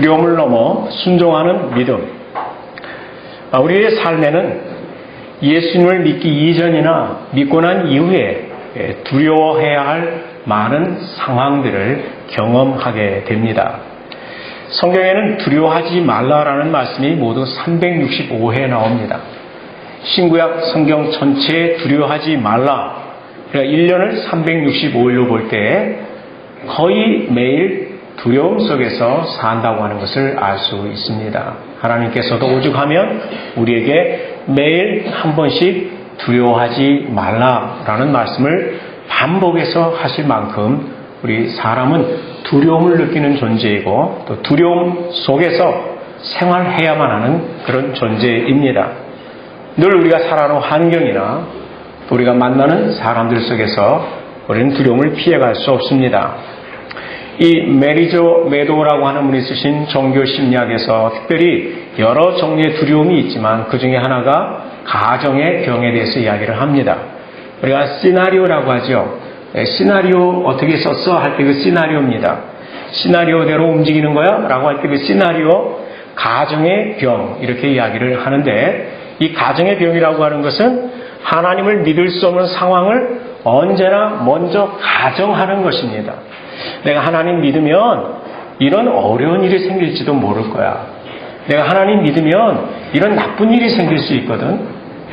두려움을 넘어 순종하는 믿음. 우리의 삶에는 예수님을 믿기 이전이나 믿고 난 이후에 두려워해야 할 많은 상황들을 경험하게 됩니다. 성경에는 두려워하지 말라라는 말씀이 모두 365회 나옵니다. 신구약 성경 전체에 두려워하지 말라. 그러니까 1년을 365일로 볼 때 거의 매일 두려움 속에서 산다고 하는 것을 알 수 있습니다. 하나님께서도 오죽하면 우리에게 매일 한 번씩 두려워하지 말라라는 말씀을 반복해서 하실 만큼 우리 사람은 두려움을 느끼는 존재이고 또 두려움 속에서 생활해야만 하는 그런 존재입니다. 늘 우리가 살아가는 환경이나 또 우리가 만나는 사람들 속에서 우리는 두려움을 피해갈 수 없습니다. 이 메리조 메도라고 하는 분이 쓰신 종교 심리학에서 특별히 여러 종류의 두려움이 있지만 그 중에 하나가 가정의 병에 대해서 이야기를 합니다. 우리가 시나리오라고 하죠. 시나리오 어떻게 썼어? 할 때 그 시나리오입니다. 시나리오대로 움직이는 거야? 라고 할 때 그 시나리오, 가정의 병 이렇게 이야기를 하는데 이 가정의 병이라고 하는 것은 하나님을 믿을 수 없는 상황을 언제나 먼저 가정하는 것입니다. 내가 하나님 믿으면 이런 어려운 일이 생길지도 모를 거야. 내가 하나님 믿으면 이런 나쁜 일이 생길 수 있거든.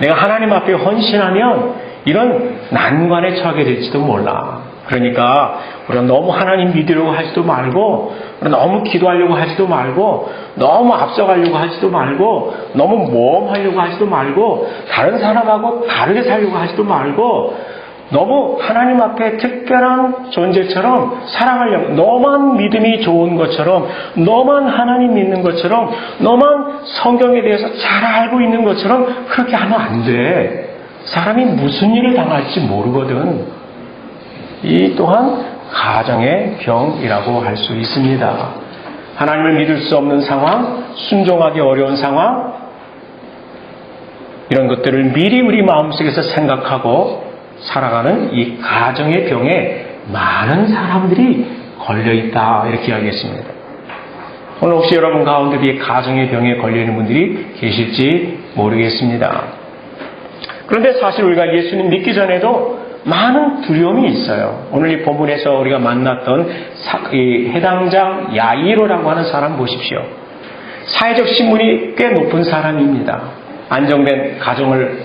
내가 하나님 앞에 헌신하면 이런 난관에 처하게 될지도 몰라. 그러니까 우리가 너무 하나님 믿으려고 하지도 말고 너무 기도하려고 하지도 말고 너무 앞서가려고 하지도 말고 너무 모험하려고 하지도 말고 다른 사람하고 다르게 살려고 하지도 말고 너무 하나님 앞에 특별한 존재처럼 살아가려고 너만 믿음이 좋은 것처럼 너만 하나님 믿는 것처럼 너만 성경에 대해서 잘 알고 있는 것처럼 그렇게 하면 안 돼. 사람이 무슨 일을 당할지 모르거든. 이 또한 가정의 병이라고 할 수 있습니다. 하나님을 믿을 수 없는 상황, 순종하기 어려운 상황, 이런 것들을 미리 우리 마음속에서 생각하고 살아가는 이 가정의 병에 많은 사람들이 걸려있다 이렇게 이야기했습니다. 오늘 혹시 여러분 가운데 이 가정의 병에 걸려있는 분들이 계실지 모르겠습니다. 그런데 사실 우리가 예수님 믿기 전에도 많은 두려움이 있어요. 오늘 이 본문에서 우리가 만났던 이 해당장 야이로라고 하는 사람 보십시오. 사회적 신분이 꽤 높은 사람입니다. 안정된 가정을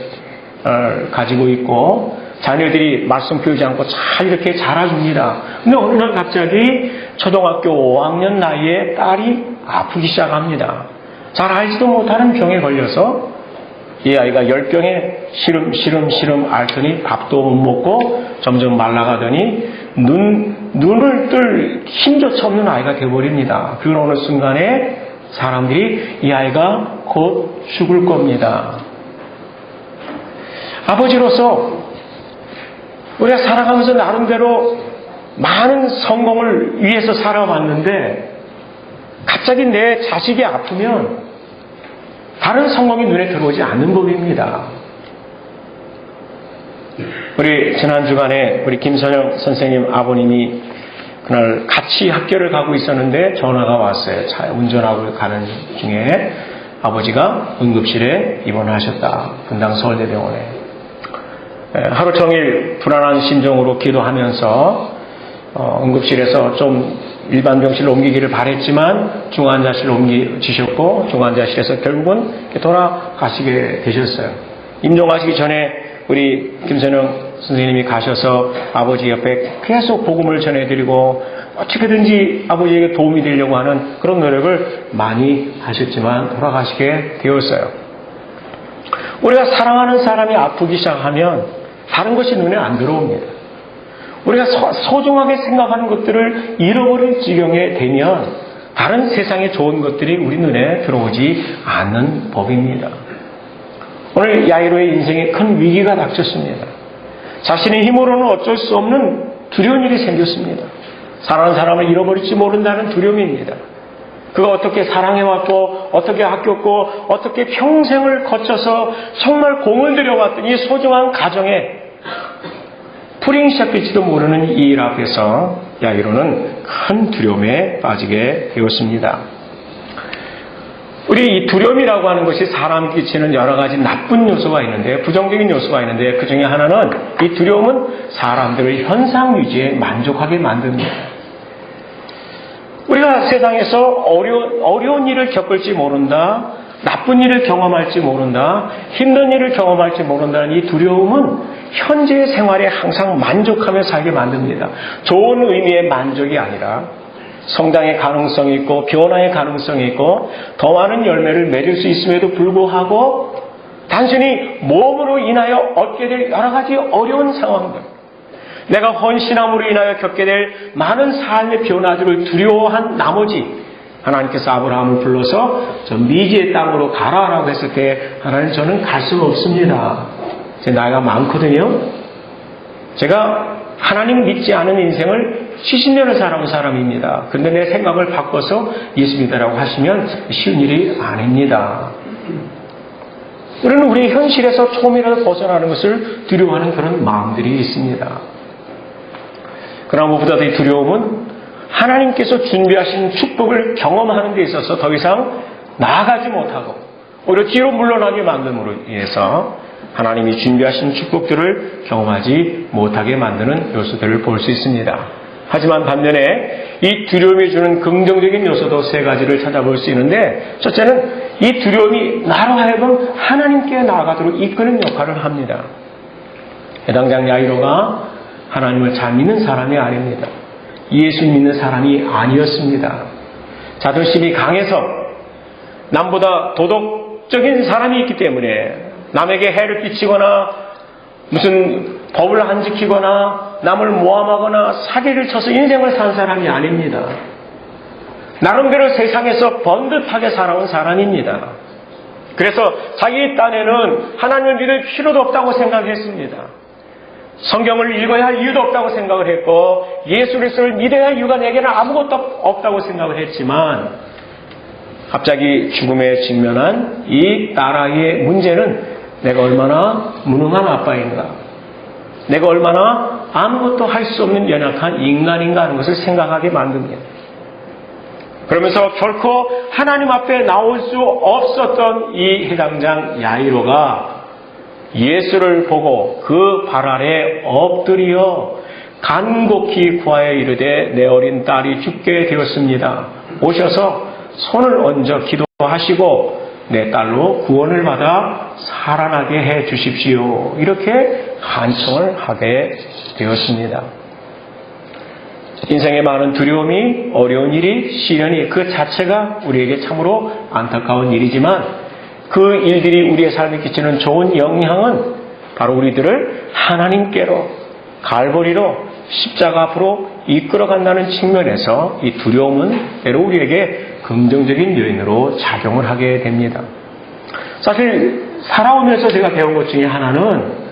가지고 있고 자녀들이 말씀 배우지 않고 잘 이렇게 자라줍니다. 근데 어느 날 갑자기 초등학교 5학년 나이에 딸이 아프기 시작합니다. 잘 알지도 못하는 병에 걸려서 이 아이가 열병에 시름 앓더니 밥도 못 먹고 점점 말라가더니 눈을 뜰 힘조차 없는 아이가 되어버립니다. 그런 어느 순간에 사람들이 이 아이가 곧 죽을 겁니다. 아버지로서 우리가 살아가면서 나름대로 많은 성공을 위해서 살아왔는데 갑자기 내 자식이 아프면 다른 성공이 눈에 들어오지 않는 법입니다. 우리 지난 주간에 우리 김선영 선생님 아버님이 그날 같이 학교를 가고 있었는데 전화가 왔어요. 차 운전하고 가는 중에 아버지가 응급실에 입원하셨다. 분당 서울대병원에. 하루 종일 불안한 심정으로 기도하면서 응급실에서 좀 일반 병실로 옮기기를 바랬지만 중환자실로 옮기셨고 중환자실에서 결국은 돌아가시게 되셨어요. 임종하시기 전에 우리 김선영 선생님이 가셔서 아버지 옆에 계속 복음을 전해드리고 어떻게든지 아버지에게 도움이 되려고 하는 그런 노력을 많이 하셨지만 돌아가시게 되었어요. 우리가 사랑하는 사람이 아프기 시작하면 다른 것이 눈에 안 들어옵니다. 우리가 소중하게 생각하는 것들을 잃어버릴 지경에 되면 다른 세상의 좋은 것들이 우리 눈에 들어오지 않는 법입니다. 오늘 야이로의 인생에 큰 위기가 닥쳤습니다. 자신의 힘으로는 어쩔 수 없는 두려운 일이 생겼습니다. 사랑하는 사람을 잃어버릴지 모른다는 두려움입니다. 그가 어떻게 사랑해왔고 어떻게 아꼈고 어떻게 평생을 거쳐서 정말 공을 들여왔던 이 소중한 가정에 불행이 시작될지도 모르는 이 일 앞에서 야이로는 큰 두려움에 빠지게 되었습니다. 우리 이 두려움이라고 하는 것이 사람이 끼치는 여러 가지 나쁜 요소가 있는데, 부정적인 요소가 있는데, 그 중에 하나는 이 두려움은 사람들을 현상 유지에 만족하게 만듭니다. 우리가 세상에서 어려운 일을 겪을지 모른다, 나쁜 일을 경험할지 모른다, 힘든 일을 경험할지 모른다는 이 두려움은 현재의 생활에 항상 만족하며 살게 만듭니다. 좋은 의미의 만족이 아니라 성장의 가능성이 있고 변화의 가능성이 있고 더 많은 열매를 맺을 수 있음에도 불구하고 단순히 몸으로 인하여 얻게 될 여러 가지 어려운 상황들, 내가 헌신함으로 인하여 겪게 될 많은 삶의 변화들을 두려워한 나머지 하나님께서 아브라함을 불러서 저 미지의 땅으로 가라라고 했을 때 하나님, 저는 갈 수가 없습니다. 제 나이가 많거든요. 제가 하나님 믿지 않은 인생을 70년을 살아온 사람입니다. 근데 내 생각을 바꿔서 예수 믿으라고 하시면 쉬운 일이 아닙니다. 우리는 우리 현실에서 조금이라도 벗어나는 것을 두려워하는 그런 마음들이 있습니다. 그러나 무엇보다도 이 두려움은 하나님께서 준비하신 축복을 경험하는 데 있어서 더 이상 나아가지 못하고 오히려 뒤로 물러나게 만듦으로 인해서 하나님이 준비하신 축복들을 경험하지 못하게 만드는 요소들을 볼 수 있습니다. 하지만 반면에 이 두려움이 주는 긍정적인 요소도 세 가지를 찾아볼 수 있는데, 첫째는 이 두려움이 나로 하여금 하나님께 나아가도록 이끄는 역할을 합니다. 해당장 야이로가 하나님을 잘 믿는 사람이 아닙니다. 예수 믿는 사람이 아니었습니다. 자존심이 강해서 남보다 도덕적인 사람이 있기 때문에 남에게 해를 끼치거나 무슨 법을 안 지키거나 남을 모함하거나 사기를 쳐서 인생을 산 사람이 아닙니다. 나름대로 세상에서 번듯하게 살아온 사람입니다. 그래서 자기 딴에는 하나님을 믿을 필요도 없다고 생각했습니다. 성경을 읽어야 할 이유도 없다고 생각을 했고 예수 그리스도를 믿어야 할 이유가 내게는 아무것도 없다고 생각을 했지만 갑자기 죽음에 직면한 이 딸아이의 문제는 내가 얼마나 무능한 아빠인가, 내가 얼마나 아무것도 할 수 없는 연약한 인간인가 하는 것을 생각하게 만듭니다. 그러면서 결코 하나님 앞에 나올 수 없었던 이 해당장 야이로가 예수를 보고 그 발 아래 엎드려 간곡히 구하여 이르되 내 어린 딸이 죽게 되었습니다. 오셔서 손을 얹어 기도하시고 내 딸로 구원을 받아 살아나게 해 주십시오. 이렇게 간청을 하게 되었습니다. 인생에 많은 두려움이, 어려운 일이, 시련이 그 자체가 우리에게 참으로 안타까운 일이지만 그 일들이 우리의 삶에 끼치는 좋은 영향은 바로 우리들을 하나님께로, 갈보리로, 십자가 앞으로 이끌어간다는 측면에서 이 두려움은 때로 우리에게 긍정적인 요인으로 작용을 하게 됩니다. 사실 살아오면서 제가 배운 것 중에 하나는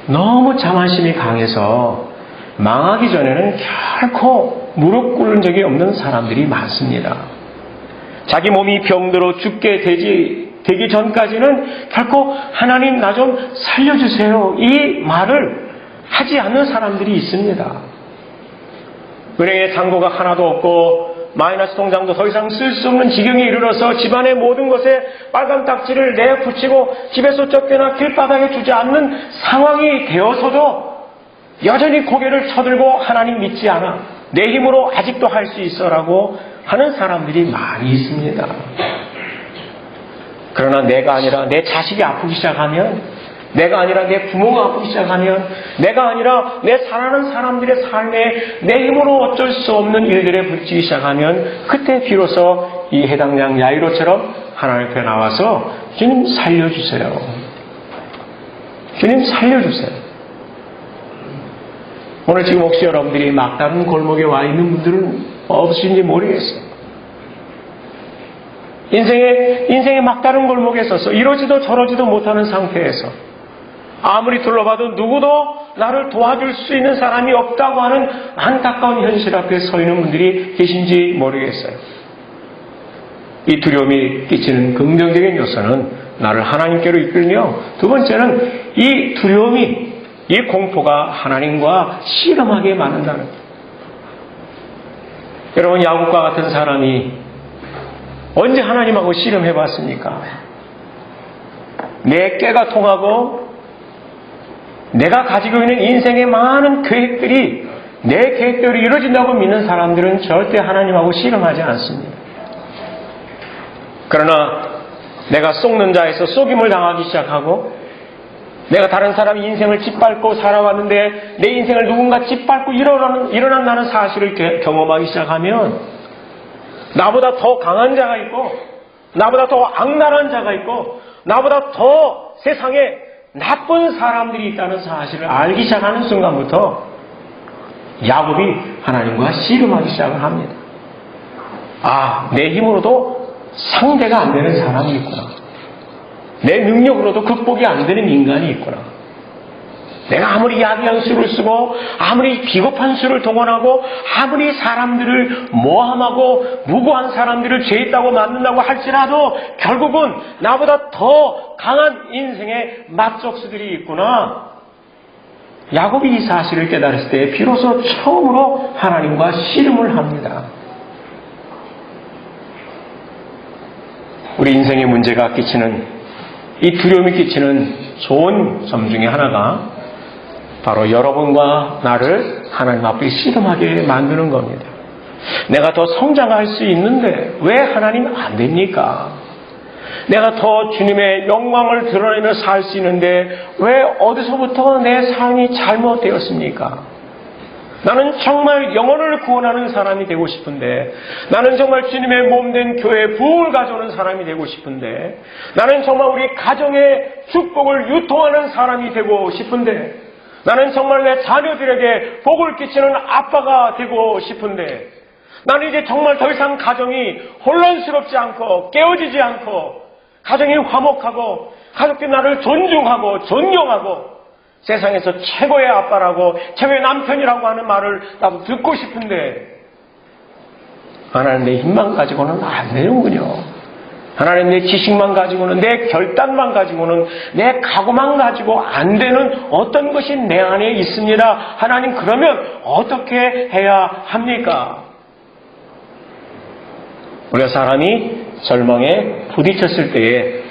너무 자만심이 강해서 망하기 전에는 결코 무릎 꿇는 적이 없는 사람들이 많습니다. 자기 몸이 병들어 죽게 되기 전까지는 결코 하나님 나 좀 살려주세요, 이 말을 하지 않는 사람들이 있습니다. 은행에 잔고가 하나도 없고 마이너스 통장도 더 이상 쓸 수 없는 지경에 이르러서 집안의 모든 것에 빨간 딱지를 내붙이고 집에서 쫓겨나 길바닥에 주지 않는 상황이 되어서도 여전히 고개를 쳐들고 하나님 믿지 않아, 내 힘으로 아직도 할 수 있어라고 하는 사람들이 많이 있습니다. 그러나 내가 아니라 내 자식이 아프기 시작하면, 내가 아니라 내 부모가 아프기 시작하면, 내가 아니라 내 사랑하는 사람들의 삶에 내 힘으로 어쩔 수 없는 일들에 부딪히기 시작하면 그때 비로소 이 해당장 야이로처럼 하나님 앞에 나와서 주님 살려주세요, 주님 살려주세요. 오늘 지금 혹시 여러분들이 막다른 골목에 와 있는 분들은 없으신지 모르겠어요. 인생의 막다른 골목에 서서 이러지도 저러지도 못하는 상태에서 아무리 둘러봐도 누구도 나를 도와줄 수 있는 사람이 없다고 하는 안타까운 현실 앞에 서 있는 분들이 계신지 모르겠어요. 이 두려움이 끼치는 긍정적인 요소는 나를 하나님께로 이끌며, 두 번째는 이 두려움이, 이 공포가 하나님과 씨름하게 만든다는 거예요. 여러분, 야곱과 같은 사람이 언제 하나님하고 씨름해봤습니까? 내 꾀가 통하고 내가 가지고 있는 인생의 많은 계획들이 내 계획대로 이루어진다고 믿는 사람들은 절대 하나님하고 씨름하지 않습니다. 그러나 내가 속는 자에서 속임을 당하기 시작하고 내가 다른 사람 인생을 짓밟고 살아왔는데 내 인생을 누군가 짓밟고 일어난다는 사실을 경험하기 시작하면 나보다 더 강한 자가 있고 나보다 더 악랄한 자가 있고 나보다 더 세상에 나쁜 사람들이 있다는 사실을 알기 시작하는 순간부터 야곱이 하나님과 씨름하기 시작을 합니다. 아, 내 힘으로도 상대가 안 되는 사람이 있구나. 내 능력으로도 극복이 안 되는 인간이 있구나. 내가 아무리 야비한 수를 쓰고 아무리 비겁한 수를 동원하고 아무리 사람들을 모함하고 무고한 사람들을 죄 있다고 만든다고 할지라도 결국은 나보다 더 강한 인생의 맞적수들이 있구나. 야곱이 이 사실을 깨달았을 때 비로소 처음으로 하나님과 씨름을 합니다. 우리 인생의 문제가 끼치는 이 두려움이 끼치는 좋은 점 중에 하나가 바로 여러분과 나를 하나님 앞에 씨름하게 만드는 겁니다. 내가 더 성장할 수 있는데 왜 하나님 안 됩니까? 내가 더 주님의 영광을 드러내며 살 수 있는데 왜 어디서부터 내 삶이 잘못되었습니까? 나는 정말 영혼을 구원하는 사람이 되고 싶은데, 나는 정말 주님의 몸된 교회에 부흥을 가져오는 사람이 되고 싶은데, 나는 정말 우리 가정의 축복을 유통하는 사람이 되고 싶은데, 나는 정말 내 자녀들에게 복을 끼치는 아빠가 되고 싶은데, 나는 이제 정말 더 이상 가정이 혼란스럽지 않고 깨어지지 않고 가정이 화목하고 가족들이 나를 존중하고 존경하고 세상에서 최고의 아빠라고 최고의 남편이라고 하는 말을 나도 듣고 싶은데 하나님 내 힘만 가지고는 안 되는군요. 하나님 내 지식만 가지고는 내 결단만 가지고는 내 각오만 가지고 안 되는 어떤 것이 내 안에 있습니다. 하나님 그러면 어떻게 해야 합니까? 우리가 사람이 절망에 부딪혔을 때에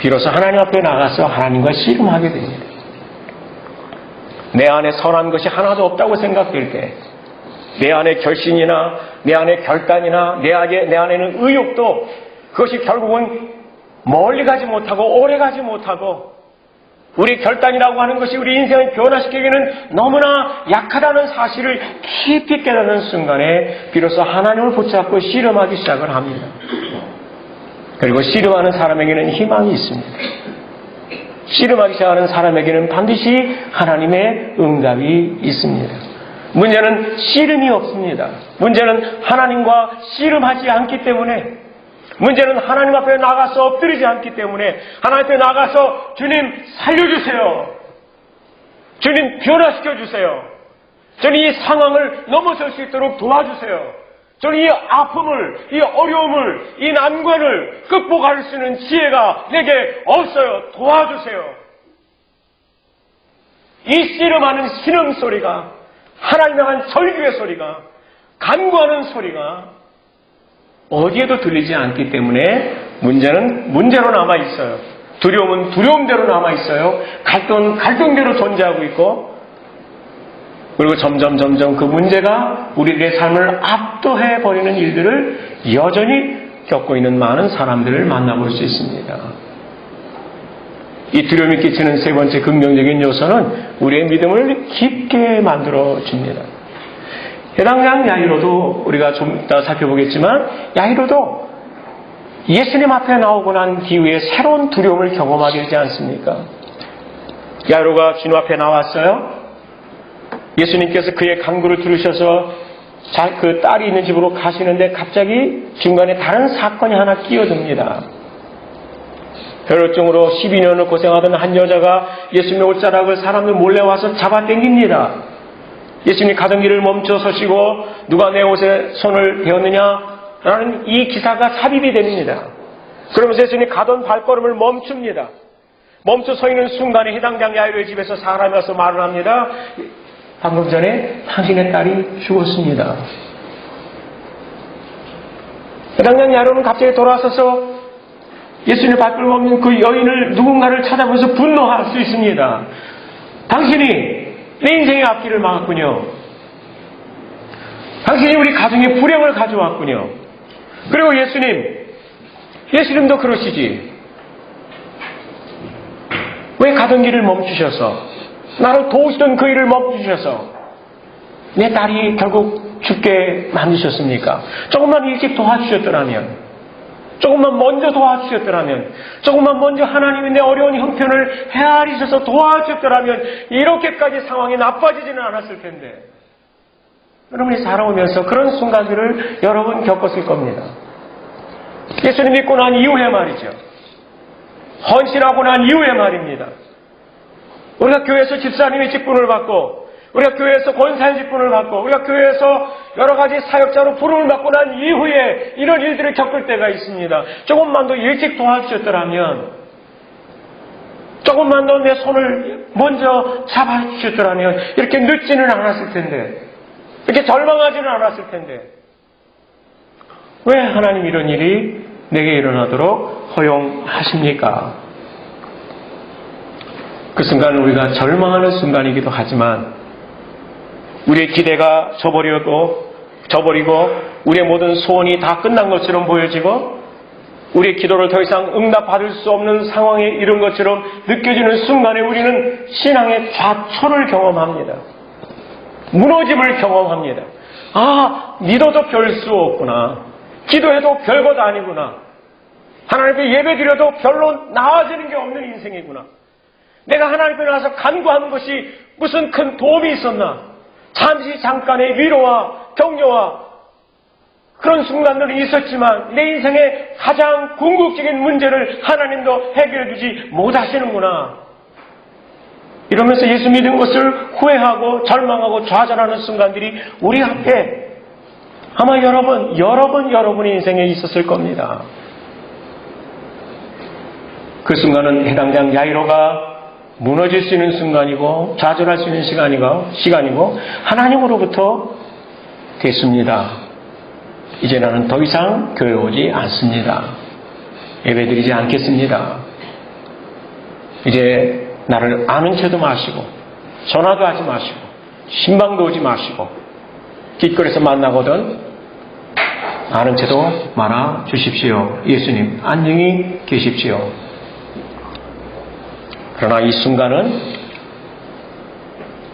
비로소 하나님 앞에 나가서 하나님과 씨름하게 됩니다. 내 안에 선한 것이 하나도 없다고 생각될 때, 내 안에 결심이나 내 안에 결단이나 내 안에는 의욕도 그것이 결국은 멀리 가지 못하고 오래 가지 못하고 우리 결단이라고 하는 것이 우리 인생을 변화시키기는 너무나 약하다는 사실을 깊이 깨닫는 순간에 비로소 하나님을 붙잡고 씨름하기 시작을 합니다. 그리고 씨름하는 사람에게는 희망이 있습니다. 씨름하기 시작하는 사람에게는 반드시 하나님의 응답이 있습니다. 문제는 씨름이 없습니다. 문제는 하나님과 씨름하지 않기 때문에, 문제는 하나님 앞에 나가서 엎드리지 않기 때문에, 하나님 앞에 나가서 주님 살려주세요. 주님 변화시켜주세요. 저는 이 상황을 넘어설 수 있도록 도와주세요. 저는 이 아픔을, 이 어려움을, 이 난관을 극복할 수 있는 지혜가 내게 없어요. 도와주세요. 이 씨름하는 신음소리가, 하나님 향한 절규의 소리가, 간구하는 소리가 어디에도 들리지 않기 때문에 문제는 문제로 남아있어요. 두려움은 두려움대로 남아있어요. 갈등은 갈등대로 존재하고 있고, 그리고 점점 그 문제가 우리들의 삶을 압도해버리는 일들을 여전히 겪고 있는 많은 사람들을 만나볼 수 있습니다. 이 두려움이 끼치는 세 번째 긍정적인 요소는 우리의 믿음을 깊게 만들어줍니다. 해당장 야이로도 우리가 좀 이따 살펴보겠지만 야이로도 예수님 앞에 나오고 난 뒤에 새로운 두려움을 경험하게 되지 않습니까? 야이로가 주님 앞에 나왔어요. 예수님께서 그의 간구를 들으셔서 그 딸이 있는 집으로 가시는데 갑자기 중간에 다른 사건이 하나 끼어듭니다. 혈루증으로 12년을 고생하던 한 여자가 예수님의 옷자락을 사람들 몰래 와서 잡아당깁니다. 예수님이 가던 길을 멈춰 서시고 누가 내 옷에 손을 대었느냐라는 이 기사가 삽입이 됩니다. 그러면서 예수님이 가던 발걸음을 멈춥니다. 멈춰 서 있는 순간에 해당장 야이로의 집에서 사람이 와서 말을 합니다. 방금 전에 당신의 딸이 죽었습니다. 해당장 야이로는 갑자기 돌아서서 예수님의 발걸음 없는 그 여인을 누군가를 찾아보면서 분노할 수 있습니다. 당신이 내 인생의 앞길을 막았군요. 당신이 우리 가정에 불행을 가져왔군요. 그리고 예수님도 그러시지. 왜 가던 길을 멈추셔서, 나를 도우시던 그 일을 멈추셔서 내 딸이 결국 죽게 만드셨습니까? 조금만 일찍 도와주셨더라면, 조금만 먼저 도와주셨더라면, 조금만 먼저 하나님이 내 어려운 형편을 헤아리셔서 도와주셨더라면 이렇게까지 상황이 나빠지지는 않았을 텐데, 여러분이 살아오면서 그런 순간들을 여러분 겪었을 겁니다. 예수님 믿고 난 이후에 말이죠. 헌신하고 난 이후에 말입니다. 우리가 교회에서 집사님의 직분을 받고, 우리가 교회에서 권사의 직분을 받고, 우리가 교회에서 여러 가지 사역자로 부름을 받고 난 이후에 이런 일들을 겪을 때가 있습니다. 조금만 더 일찍 도와주셨더라면, 조금만 더 내 손을 먼저 잡아주셨더라면 이렇게 늦지는 않았을 텐데, 이렇게 절망하지는 않았을 텐데, 왜 하나님 이런 일이 내게 일어나도록 허용하십니까? 그 순간은 우리가 절망하는 순간이기도 하지만, 우리의 기대가 저버리고 우리의 모든 소원이 다 끝난 것처럼 보여지고, 우리의 기도를 더 이상 응답받을 수 없는 상황에 이른 것처럼 느껴지는 순간에 우리는 신앙의 좌초를 경험합니다. 무너짐을 경험합니다. 아, 믿어도 별 수 없구나. 기도해도 별것 아니구나. 하나님께 예배드려도 별로 나아지는 게 없는 인생이구나. 내가 하나님께 나와서 간구하는 것이 무슨 큰 도움이 있었나? 잠깐의 위로와 격려와 그런 순간들은 있었지만 내 인생의 가장 궁극적인 문제를 하나님도 해결해 주지 못하시는구나. 이러면서 예수 믿은 것을 후회하고 절망하고 좌절하는 순간들이 우리 앞에 아마 여러분의 인생에 있었을 겁니다. 그 순간은 해당장 야이로가 무너질 수 있는 순간이고 좌절할 수 있는 시간이고 하나님으로부터 됐습니다. 이제 나는 더 이상 교회 오지 않습니다. 예배드리지 않겠습니다. 이제 나를 아는 채도 마시고 전화도 하지 마시고 신방도 오지 마시고 길거리에서 만나거든 아는 채도 말아 주십시오. 예수님 안녕히 계십시오. 그러나 이 순간은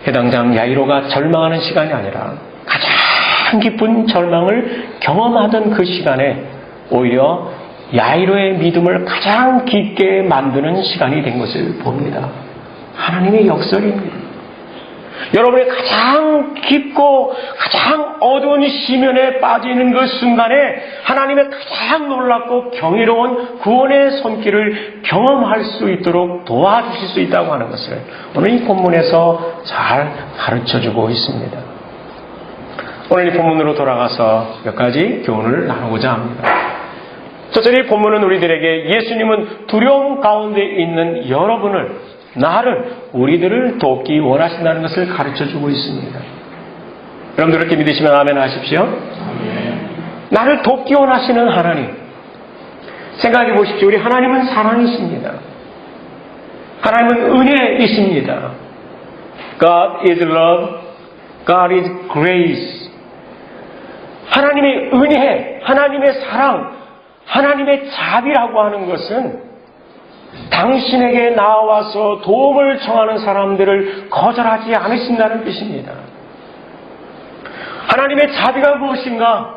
해당장 야이로가 절망하는 시간이 아니라 가장 깊은 절망을 경험하던 그 시간에 오히려 야이로의 믿음을 가장 깊게 만드는 시간이 된 것을 봅니다. 하나님의 역설입니다. 여러분의 가장 깊고 가장 어두운 시면에 빠지는 그 순간에 하나님의 가장 놀랍고 경이로운 구원의 손길을 경험할 수 있도록 도와주실 수 있다고 하는 것을 오늘 이 본문에서 잘 가르쳐주고 있습니다. 오늘 이 본문으로 돌아가서 몇 가지 교훈을 나누고자 합니다. 첫째, 이 본문은 우리들에게 예수님은 두려움 가운데 있는 여러분을, 나를, 우리들을 돕기 원하신다는 것을 가르쳐주고 있습니다. 여러분들 이렇게 믿으시면 아멘 하십시오. 나를 돕기 원하시는 하나님. 생각해 보십시오. 우리 하나님은 사랑이십니다. 하나님은 은혜이십니다. God is love. God is grace. 하나님의 은혜, 하나님의 사랑, 하나님의 자비라고 하는 것은 당신에게 나와서 도움을 청하는 사람들을 거절하지 않으신다는 뜻입니다. 하나님의 자비가 무엇인가?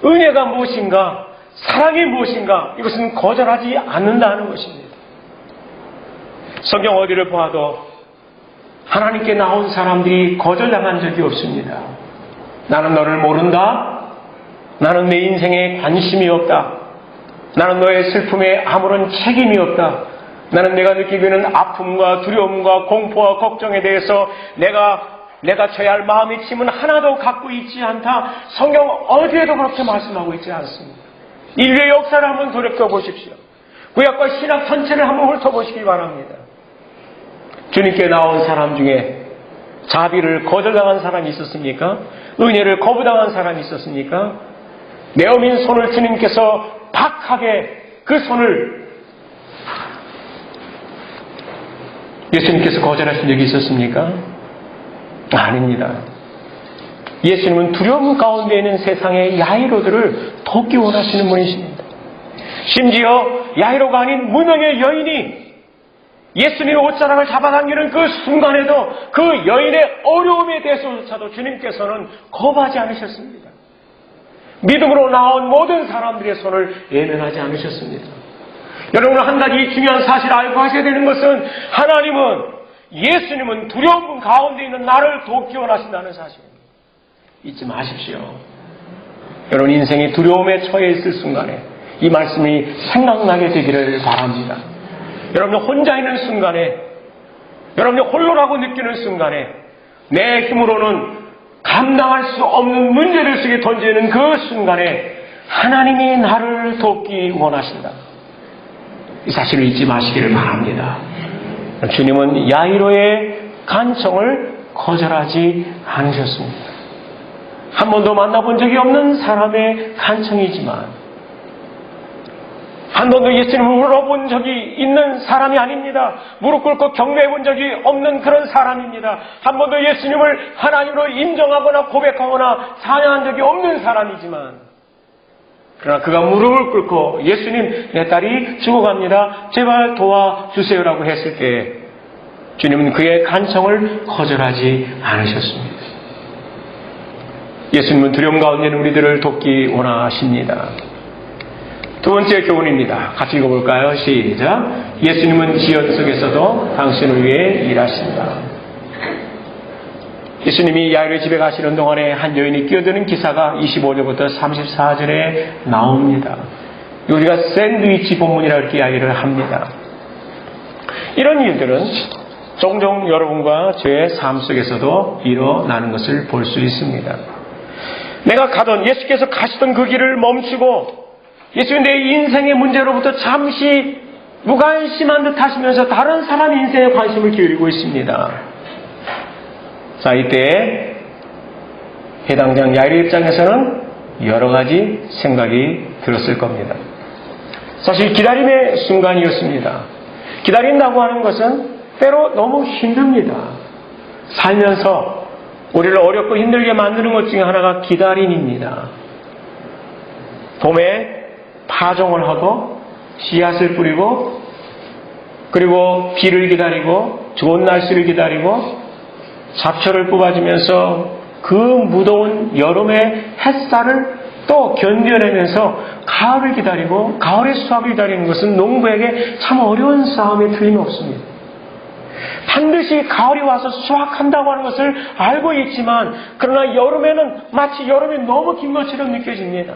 은혜가 무엇인가? 사랑이 무엇인가? 이것은 거절하지 않는다는 것입니다. 성경 어디를 보아도 하나님께 나온 사람들이 거절당한 적이 없습니다. 나는 너를 모른다. 나는 내 인생에 관심이 없다. 나는 너의 슬픔에 아무런 책임이 없다. 나는 내가 느끼고 있는 아픔과 두려움과 공포와 걱정에 대해서 내가 져야 할 마음의 짐은 하나도 갖고 있지 않다. 성경 어디에도 그렇게 말씀하고 있지 않습니다. 인류의 역사를 한번 돌이켜보십시오. 구약과 신약 전체를 한번 훑어보시기 바랍니다. 주님께 나온 사람 중에 자비를 거절당한 사람이 있었습니까? 은혜를 거부당한 사람이 있었습니까? 내어민 손을 주님께서 박하게 그 손을 예수님께서 거절하신 적이 있었습니까? 아닙니다. 예수님은 두려움 가운데 있는 세상의 야이로들을 돕기 원하시는 분이십니다. 심지어 야이로가 아닌 무명의 여인이 예수님의 옷자락을 잡아당기는 그 순간에도 그 여인의 어려움에 대해서조차도 주님께서는 겁하지 않으셨습니다. 믿음으로 나온 모든 사람들의 손을 외면하지 않으셨습니다. 여러분, 한 가지 중요한 사실을 알고 하셔야 되는 것은 예수님은 두려움 가운데 있는 나를 돕기 원하신다는 사실입니다. 잊지 마십시오. 여러분, 인생이 두려움에 처해 있을 순간에 이 말씀이 생각나게 되기를 바랍니다. 여러분이 혼자 있는 순간에, 여러분이 홀로라고 느끼는 순간에 내 힘으로는 감당할 수 없는 문제를 속에 던지는 그 순간에 하나님이 나를 돕기 원하신다. 이 사실을 잊지 마시기를 바랍니다. 주님은 야이로의 간청을 거절하지 않으셨습니다. 한 번도 만나본 적이 없는 사람의 간청이지만 한 번도 예수님을 물어본 적이 있는 사람이 아닙니다. 무릎 꿇고 경배해 본 적이 없는 그런 사람입니다. 한 번도 예수님을 하나님으로 인정하거나 고백하거나 찬양한 적이 없는 사람이지만 그러나 그가 무릎을 꿇고 예수님, 내 딸이 죽어갑니다. 제발 도와주세요라고 했을 때 주님은 그의 간청을 거절하지 않으셨습니다. 예수님은 두려움 가운데 있는 우리들을 돕기 원하십니다. 두 번째 교훈입니다. 같이 읽어볼까요? 시작. 예수님은 지연 속에서도 당신을 위해 일하신다. 예수님이 야이로의 집에 가시는 동안에 한 여인이 끼어드는 기사가 25절부터 34절에 나옵니다. 우리가 샌드위치 본문이라고 이렇게 이야기를 합니다. 이런 일들은 종종 여러분과 저의 삶 속에서도 일어나는 것을 볼 수 있습니다. 내가 가던 예수께서 가시던 그 길을 멈추고 예수님 내 인생의 문제로부터 잠시 무관심한 듯 하시면서 다른 사람 인생에 관심을 기울이고 있습니다. 자, 이때 해당장 야이로 입장에서는 여러 가지 생각이 들었을 겁니다. 사실 기다림의 순간이었습니다. 기다린다고 하는 것은 때로 너무 힘듭니다. 살면서 우리를 어렵고 힘들게 만드는 것 중에 하나가 기다림입니다. 봄에 파종을 하고 씨앗을 뿌리고 그리고 비를 기다리고 좋은 날씨를 기다리고 잡초를 뽑아주면서 그 무더운 여름의 햇살을 또 견뎌내면서 가을을 기다리고 가을의 수확을 기다리는 것은 농부에게 참 어려운 싸움에 틀림없습니다. 반드시 가을이 와서 수확한다고 하는 것을 알고 있지만 그러나 여름에는 마치 여름이 너무 긴 것처럼 느껴집니다.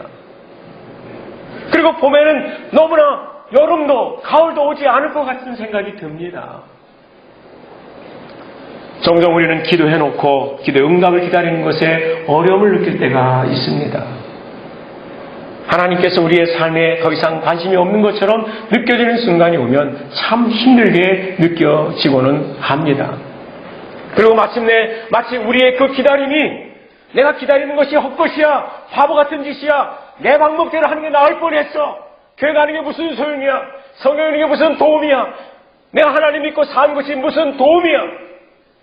그리고 봄에는 너무나 여름도 가을도 오지 않을 것 같은 생각이 듭니다. 종종 우리는 기도해놓고 기도 응답을 기다리는 것에 어려움을 느낄 때가 있습니다. 하나님께서 우리의 삶에 더 이상 관심이 없는 것처럼 느껴지는 순간이 오면 참 힘들게 느껴지고는 합니다. 그리고 마침내 마치 우리의 그 기다림이 내가 기다리는 것이 헛것이야, 바보 같은 짓이야, 내 방법대로 하는 게 나을 뻔했어, 교회 가는 게 무슨 소용이야, 성경 읽는 게 무슨 도움이야, 내가 하나님 믿고 사는 것이 무슨 도움이야,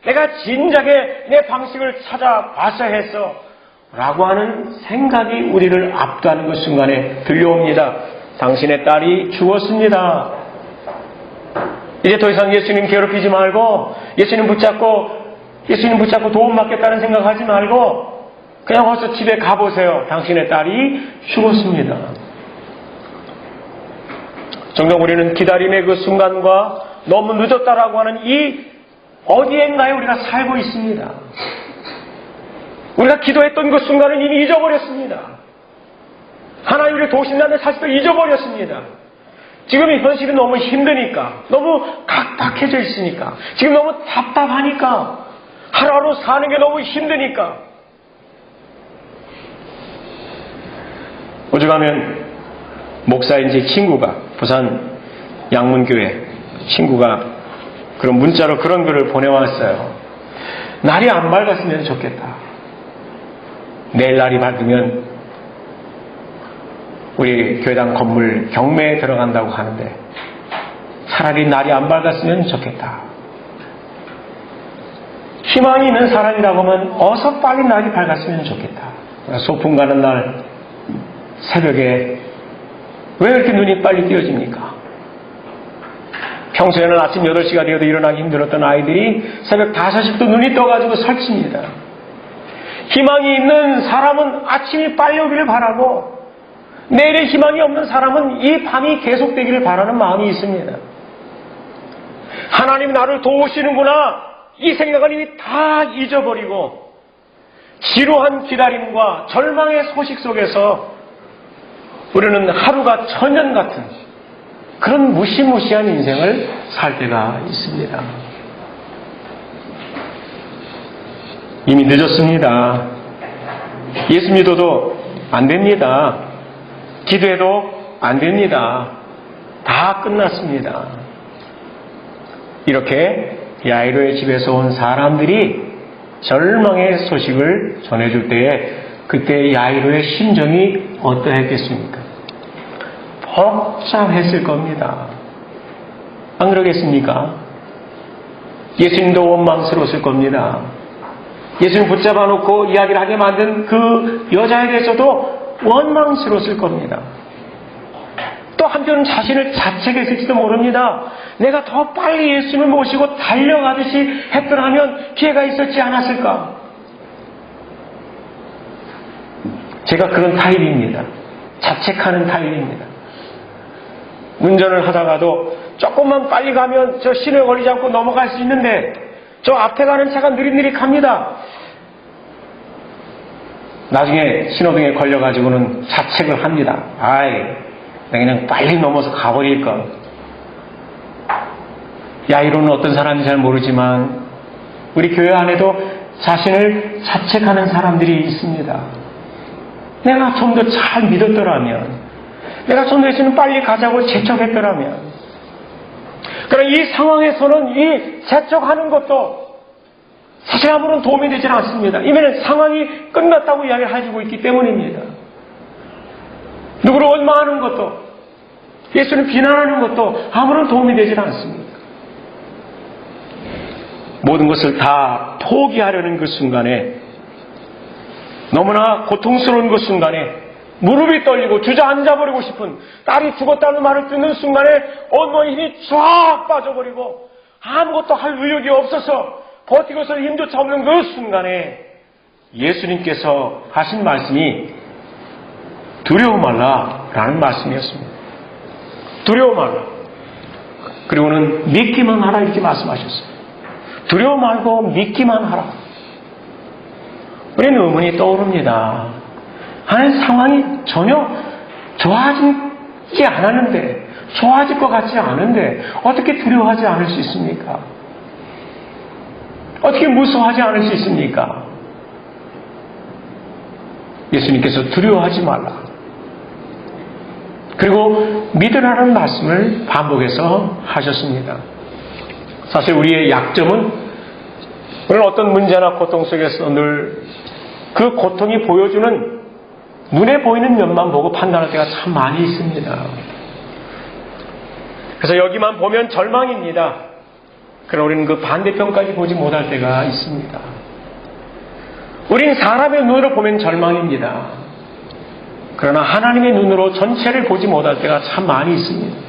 내가 진작에 내 방식을 찾아봐서 했어 라고 하는 생각이 우리를 압도하는 그 순간에 들려옵니다. 당신의 딸이 죽었습니다. 이제 더 이상 예수님 괴롭히지 말고 예수님 붙잡고 도움받겠다는 생각하지 말고 그냥 와서 집에 가보세요. 당신의 딸이 죽었습니다. 종종 우리는 기다림의 그 순간과 너무 늦었다라고 하는 이 어디엔가에 우리가 살고 있습니다. 우리가 기도했던 그 순간은 이미 잊어버렸습니다. 하나님을 도우신다는 사실도 잊어버렸습니다. 지금 이 현실이 너무 힘드니까, 너무 각박해져 있으니까, 지금 너무 답답하니까, 하루하루 사는 게 너무 힘드니까. 오죽하면 목사인 제 친구가, 부산 양문교회 친구가 그런 문자로 그런 글을 보내왔어요. 날이 안 밝았으면 좋겠다. 내일 날이 밝으면 우리 교회당 건물 경매에 들어간다고 하는데 차라리 날이 안 밝았으면 좋겠다. 희망이 있는 사람이라고 하면 어서 빨리 날이 밝았으면 좋겠다. 소풍 가는 날 새벽에 왜 이렇게 눈이 빨리 띄어집니까? 평소에는 아침 8시가 되어도 일어나기 힘들었던 아이들이 새벽 5시부터 눈이 떠가지고 설칩니다. 희망이 있는 사람은 아침이 빨리 오기를 바라고 내일의 희망이 없는 사람은 이 밤이 계속되기를 바라는 마음이 있습니다. 하나님 나를 도우시는구나 이 생각을 이미 다 잊어버리고 지루한 기다림과 절망의 소식 속에서 우리는 하루가 천년 같은 그런 무시무시한 인생을 살 때가 있습니다. 이미 늦었습니다. 예수 믿어도 안 됩니다. 기도해도 안 됩니다. 다 끝났습니다. 이렇게 야이로의 집에서 온 사람들이 절망의 소식을 전해줄 때에 그때 야이로의 심정이 어떠했겠습니까? 복잡했을 겁니다. 안 그러겠습니까? 예수님도 원망스러웠을 겁니다. 예수님 붙잡아 놓고 이야기를 하게 만든 그 여자에 대해서도 원망스러웠을 겁니다. 또 한편은 자신을 자책했을지도 모릅니다. 내가 더 빨리 예수님을 모시고 달려가듯이 했더라면 기회가 있었지 않았을까? 제가 그런 타입입니다. 자책하는 타입입니다. 운전을 하다가도 조금만 빨리 가면 저 신호에 걸리지 않고 넘어갈 수 있는데 저 앞에 가는 차가 느릿느릿 갑니다. 나중에 신호등에 걸려가지고는 자책을 합니다. 내가 그냥 빨리 넘어서 가버릴 걸. 야이로는 어떤 사람인지 잘 모르지만 우리 교회 안에도 자신을 자책하는 사람들이 있습니다. 내가 좀 더 잘 믿었더라면, 내가 좀 더 예수님 빨리 가자고 재촉했더라면. 그러나 이 상황에서는 이 재촉하는 것도 사실 아무런 도움이 되지 않습니다. 이번엔 상황이 끝났다고 이야기를 해주고 있기 때문입니다. 누구를 원망하는 것도, 예수를 비난하는 것도 아무런 도움이 되지 않습니다. 모든 것을 다 포기하려는 그 순간에, 너무나 고통스러운 그 순간에 무릎이 떨리고 주저앉아버리고 싶은, 딸이 죽었다는 말을 듣는 순간에 온몸에 힘이 쫙 빠져버리고 아무것도 할 의욕이 없어서 버티고 있을 힘조차 없는 그 순간에 예수님께서 하신 말씀이 두려워 말라라는 말씀이었습니다. 두려워 말라. 그리고는 믿기만 하라 이렇게 말씀하셨어요. 두려워 말고 믿기만 하라. 우리는 의문이 떠오릅니다. 하는 상황이 전혀 좋아지지 않았는데, 좋아질 것 같지 않은데 어떻게 두려워하지 않을 수 있습니까? 어떻게 무서워하지 않을 수 있습니까? 예수님께서 두려워하지 말라. 그리고 믿으라는 말씀을 반복해서 하셨습니다. 사실 우리의 약점은 우리는 어떤 문제나 고통 속에서 늘 그 고통이 보여주는 눈에 보이는 면만 보고 판단할 때가 참 많이 있습니다. 그래서 여기만 보면 절망입니다. 그러나 우리는 그 반대편까지 보지 못할 때가 있습니다. 우린 사람의 눈으로 보면 절망입니다. 그러나 하나님의 눈으로 전체를 보지 못할 때가 참 많이 있습니다.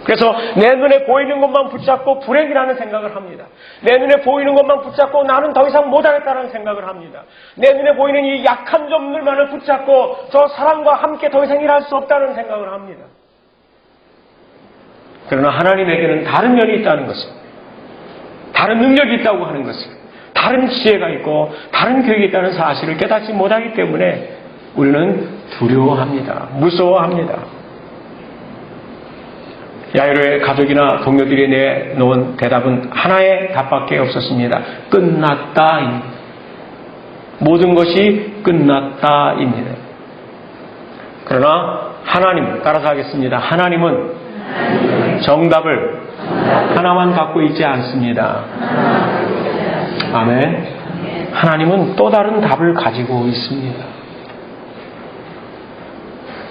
그래서 내 눈에 보이는 것만 붙잡고 불행이라는 생각을 합니다. 내 눈에 보이는 것만 붙잡고 나는 더 이상 못하겠다는 생각을 합니다. 내 눈에 보이는 이 약한 점들만을 붙잡고 저 사람과 함께 더 이상 일할 수 없다는 생각을 합니다. 그러나 하나님에게는 다른 면이 있다는 것을, 다른 능력이 있다고 하는 것을, 다른 지혜가 있고 다른 계획이 있다는 사실을 깨닫지 못하기 때문에 우리는 두려워합니다. 무서워합니다. 야이로의 가족이나 동료들이 내놓은 대답은 하나의 답밖에 없었습니다. 끝났다입니다. 모든 것이 끝났다입니다. 그러나 하나님, 따라서 하겠습니다. 하나님은 정답을 하나만 갖고 있지 않습니다. 아멘. 하나님은 또 다른 답을 가지고 있습니다.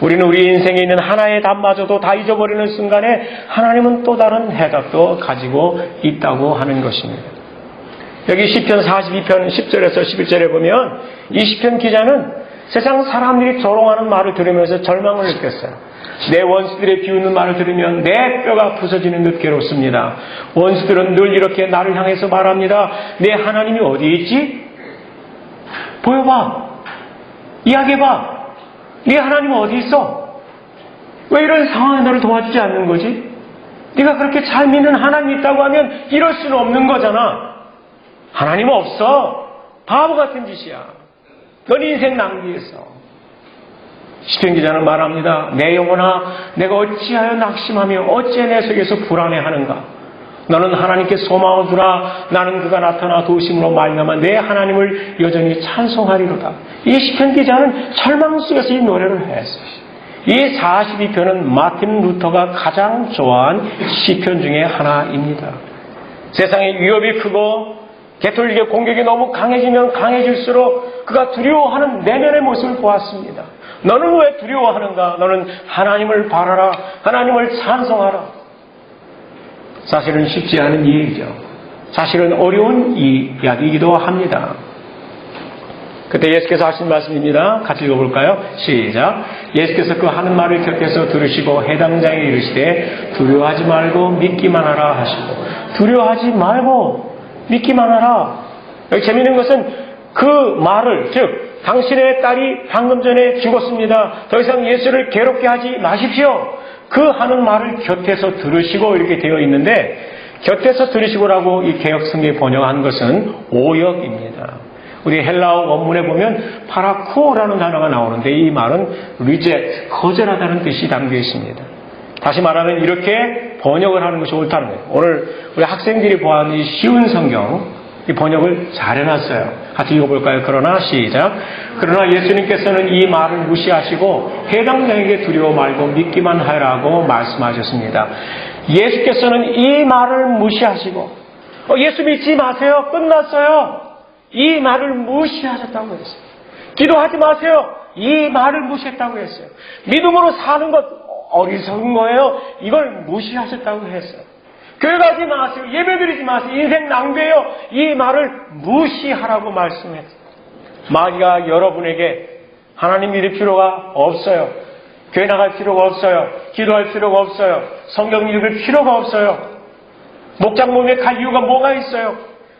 우리는 우리 인생에 있는 하나의 답마저도 다 잊어버리는 순간에 하나님은 또 다른 해답도 가지고 있다고 하는 것입니다. 여기 시편 42편 10절에서 11절에 보면 이 시편 기자는 세상 사람들이 조롱하는 말을 들으면서 절망을 느꼈어요. 내 원수들의 비웃는 말을 들으면 내 뼈가 부서지는 듯 괴롭습니다. 원수들은 늘 이렇게 나를 향해서 말합니다. 내 하나님이 어디에 있지? 보여봐. 이야기해봐. 네 하나님은 어디 있어? 왜 이런 상황에 너를 도와주지 않는 거지? 네가 그렇게 잘 믿는 하나님이 있다고 하면 이럴 수는 없는 거잖아. 하나님 없어. 바보 같은 짓이야. 넌 인생 낭비했어. 시편 기자는 말합니다. 내 영혼아, 내가 어찌하여 낙심하며 어찌 내 속에서 불안해하는가? 너는 하나님께 소망을 두라. 나는 그가 나타나 도우심으로 말미암아 내 하나님을 여전히 찬송하리로다. 이 시편 기자는 절망 속에서 이 노래를 했어요. 이 42편은 마틴 루터가 가장 좋아한 시편 중에 하나입니다. 세상의 위협이 크고 개톨릭의 공격이 너무 강해지면 강해질수록 그가 두려워하는 내면의 모습을 보았습니다. 너는 왜 두려워하는가? 너는 하나님을 바라라. 하나님을 찬송하라. 사실은 쉽지 않은 일이죠. 사실은 어려운 이야기이기도 합니다. 그때 예수께서 하신 말씀입니다. 같이 읽어볼까요? 시작. 예수께서 그 하는 말을 곁에서 들으시고 해당장에 이르시되 두려워하지 말고 믿기만 하라 하시고, 두려워하지 말고 믿기만 하라. 여기 재미있는 것은 그 말을, 즉 당신의 딸이 방금 전에 죽었습니다. 더 이상 예수를 괴롭게 하지 마십시오. 그 하는 말을 곁에서 들으시고 이렇게 되어 있는데, 곁에서 들으시고라고 이 개역성경이 번역한 것은 오역입니다. 우리 헬라어 원문에 보면 파라쿠오라는 단어가 나오는데 이 말은 reject, 거절하다는 뜻이 담겨 있습니다. 다시 말하면 이렇게 번역을 하는 것이 옳다는 거예요. 오늘 우리 학생들이 보아하는 이 쉬운 성경, 이 번역을 잘 해놨어요. 같이 읽어볼까요? 그러나 시작. 그러나 예수님께서는 이 말을 무시하시고 해당 자에게 두려워 말고 믿기만 하라고 말씀하셨습니다. 예수께서는 이 말을 무시하시고 예수 믿지 마세요. 끝났어요. 이 말을 무시하셨다고 했어요. 기도하지 마세요. 이 말을 무시했다고 했어요. 믿음으로 사는 것 어리석은 거예요. 이걸 무시하셨다고 했어요. 교회 가지 마세요. 예배드리지 마세요. 인생 낭비예요. 이 말을 무시하라고 말씀했어요. 마귀가 여러분에게 하나님 믿을 필요가 없어요. 교회 나갈 필요가 없어요. 기도할 필요가 없어요. 성경 읽을 필요가 없어요. 목장 몸에 갈 이유가 뭐가 있어요?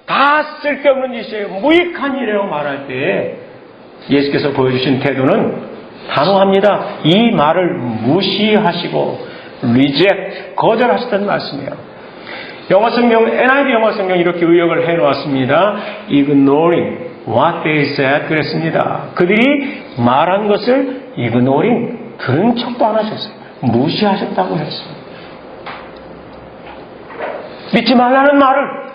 다 쓸데없는 짓이에요. 무익한 일이에요. 말할 때 예수께서 보여주신 태도는 단호합니다. 이 말을 무시하시고 reject, 거절하셨다는 말씀이에요. 영어 성경, NIV 영어 성경 이렇게 의역을 해놓았습니다. ignoring what they said 그랬습니다. 그들이 말한 것을 ignoring, 들은 척도 안 하셨어요. 무시하셨다고 했어요. 믿지 말라는 말을,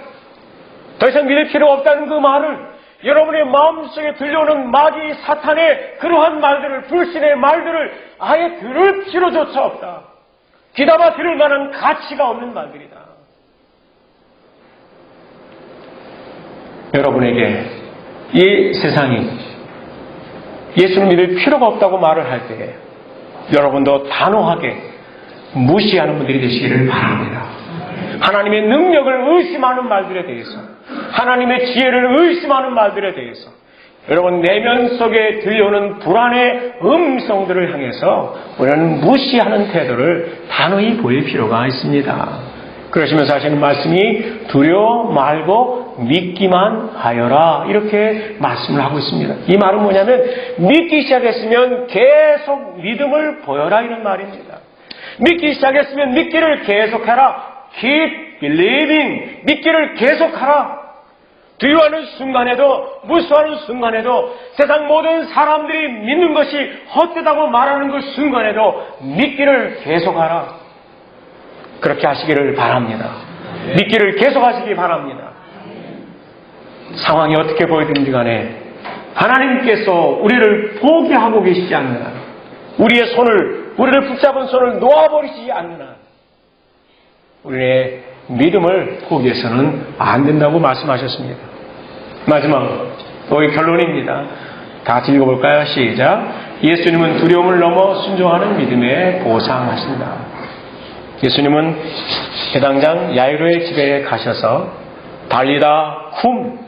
더 이상 믿을 필요 없다는 그 말을, 여러분의 마음속에 들려오는 마귀 사탄의 그러한 말들을, 불신의 말들을 아예 들을 필요조차 없다. 귀담아 들을 만한 가치가 없는 말들이다. 여러분에게 이 세상이 예수를 믿을 필요가 없다고 말을 할 때 여러분도 단호하게 무시하는 분들이 되시기를 바랍니다. 하나님의 능력을 의심하는 말들에 대해서, 하나님의 지혜를 의심하는 말들에 대해서 여러분 내면 속에 들려오는 불안의 음성들을 향해서 우리는 무시하는 태도를 단호히 보일 필요가 있습니다. 그러시면서 하시는 말씀이 두려워 말고 믿기만 하여라, 이렇게 말씀을 하고 있습니다. 이 말은 뭐냐면 믿기 시작했으면 계속 믿음을 보여라, 이런 말입니다. 믿기 시작했으면 믿기를 계속해라. Keep believing. 믿기를 계속하라. 두려워하는 순간에도, 무수하는 순간에도, 세상 모든 사람들이 믿는 것이 헛되다고 말하는 그 순간에도 믿기를 계속하라. 그렇게 하시기를 바랍니다. 믿기를 계속하시기 바랍니다. 상황이 어떻게 보이든지 간에 하나님께서 우리를 포기하고 계시지 않는 한, 우리를 붙잡은 손을 놓아버리지 않는 한 우리의 믿음을 포기해서는 안 된다고 말씀하셨습니다. 마지막으로 우리 결론입니다. 다 같이 읽어볼까요? 시작. 예수님은 두려움을 넘어 순종하는 믿음에 보상하신다. 예수님은 해당장 야이로의 집에 가셔서 달리다 쿰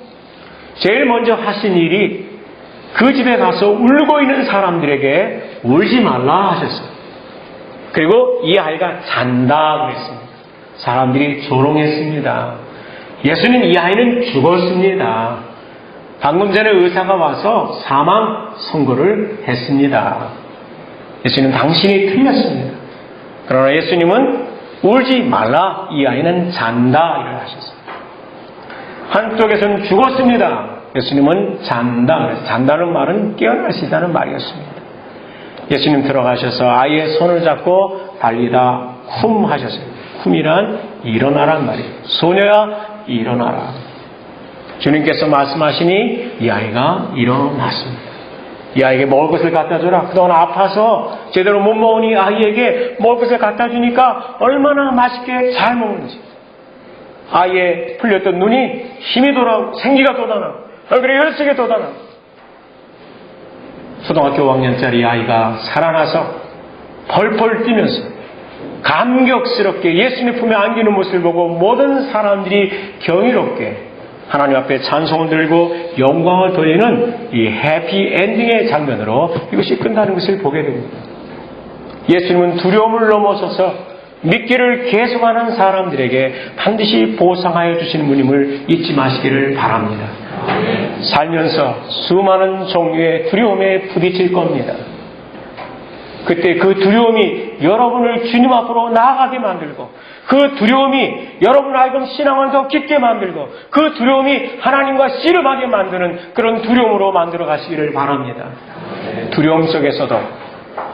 제일 먼저 하신 일이 그 집에 가서 울고 있는 사람들에게 울지 말라 하셨어요. 그리고 이 아이가 잔다 그랬습니다. 사람들이 조롱했습니다. 예수님 이 아이는 죽었습니다. 방금 전에 의사가 와서 사망 선고를 했습니다. 예수님 당신이 틀렸습니다. 그러나 예수님은 울지 말라, 이 아이는 잔다 이걸 하셨습니다. 한쪽에서는 죽었습니다. 예수님은 잔다. 잔다는 말은 깨어나시다는 말이었습니다. 예수님 들어가셔서 아이의 손을 잡고 달리다 쿰 하셨어요. 쿰이란 일어나란 말이에요. 소녀야 일어나라. 주님께서 말씀하시니 이 아이가 일어났습니다. 이 아이에게 먹을 것을 갖다 줘라. 그동안 아파서 제대로 못 먹으니 아이에게 먹을 것을 갖다 주니까 얼마나 맛있게 잘 먹는지. 아이의 풀렸던 눈이 힘이 돌아오고 생기가 돋아나. 얼굴에 열색이 돋아나. 초등학교 5학년짜리 아이가 살아나서 펄펄 뛰면서 감격스럽게 예수님 품에 안기는 모습을 보고 모든 사람들이 경이롭게 하나님 앞에 찬송을 들고 영광을 돌리는 이 해피 엔딩의 장면으로 이것이 끝나는 것을 보게 됩니다. 예수님은 두려움을 넘어서서 믿기를 계속하는 사람들에게 반드시 보상하여 주시는 분임을 잊지 마시기를 바랍니다. 살면서 수많은 종류의 두려움에 부딪힐 겁니다. 그때 그 두려움이 여러분을 주님 앞으로 나아가게 만들고, 그 두려움이 여러분을 하여금 신앙을 더 깊게 만들고, 그 두려움이 하나님과 씨름하게 만드는 그런 두려움으로 만들어 가시기를 바랍니다. 두려움 속에서도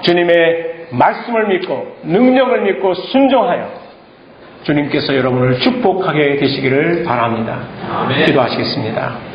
주님의 말씀을 믿고 능력을 믿고 순종하여 주님께서 여러분을 축복하게 되시기를 바랍니다. 기도하시겠습니다.